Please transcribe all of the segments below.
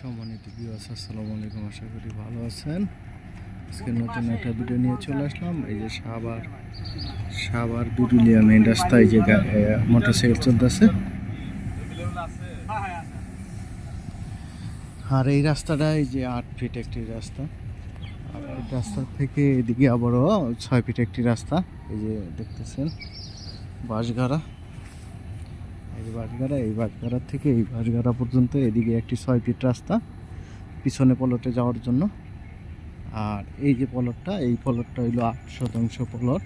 সম্মানিত ভিউয়ার্স, আসসালামু আলাইকুম। আশা করি ভালো আছেন। আজকে নতুন একটা ভিডিও নিয়ে চলে আসলাম। এই যে সাভার বিরুলিয়া মেইন রাস্তায় যে মোটরসাইকেল চলতেছে, আর এই রাস্তাটা এই যে 8 ফিট একটি রাস্তা, আর এই রাস্তা থেকে এদিকে আবারও 6 ফিট একটি রাস্তা। এই যে দেখতেছেন বাঁশগাড়া, এই বাঁশগাড়া থেকে এই বাঁশগাড়া পর্যন্ত এদিকে একটি 6 ফিট রাস্তা পিছনে পলটে যাওয়ার জন্য। আর এই যে পলটটা, এই পলটটা হইলো 8% পলট।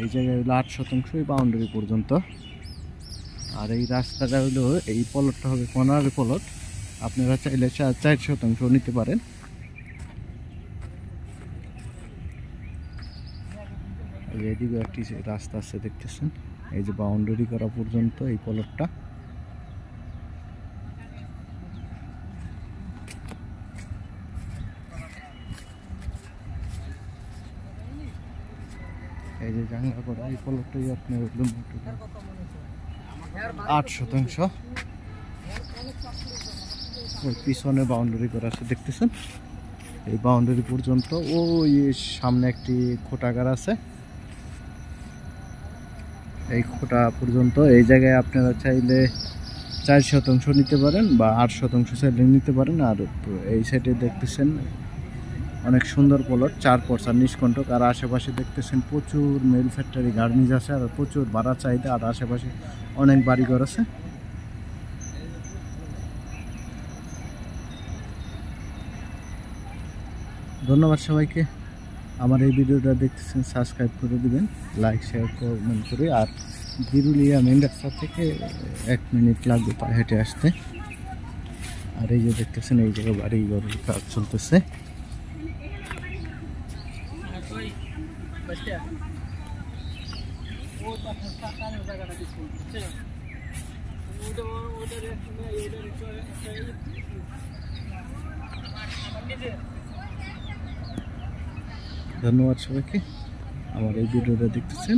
এই জায়গায় হইলো 8% বাউন্ডারি পর্যন্ত। আর এই রাস্তাটা হইলো, এই পলটটা হবে কর্নারের পলট। আপনারা চাইলে 4% নিতে পারেন। এদিকে একটি রাস্তা আছে দেখতেছেন, এই যে বাউন্ডারি করা পর্যন্ত এই পলটটা। এই যে জাংলা করা এই পলটটাই আপনার 8%। ওই পিছনে বাউন্ডারি করা আছে দেখতেছেন, এই বাউন্ডারি পর্যন্ত। ওই সামনে একটি খোটাগার আছে, এই খোটা পর্যন্ত। এই জায়গায় আপনারা চাইলে 4% নিতে পারেন বা 8% চাইলে নিতে পারেন। আর এই সাইডে দেখতেছেন অনেক সুন্দর পলট, 4% নিষ্কণ্টক। আর আশেপাশে দেখতেছেন প্রচুর মেল ফ্যাক্টরি, গার্মেন্টস আছে, আর প্রচুর ভাড়া চাহিদা। আর আশেপাশে অনেক বাড়িঘর আছে। ধন্যবাদ সবাইকে। আমার এই ভিডিওটা দেখতেছেন, সাবস্ক্রাইব করে দিবেন, লাইক শেয়ার কমেন্ট করে। আর বিরুলিয়া মেন রাস্তা থেকে 1 মিনিট লাগবে পায়ে হেঁটে আসতে। আর এই যে দেখতেছেন এই জায়গায় বাড়ি ঘরের কাজ চলতেছে। ধন্যবাদ সবাইকে, আমার এই ভিডিওটা দেখতেছেন।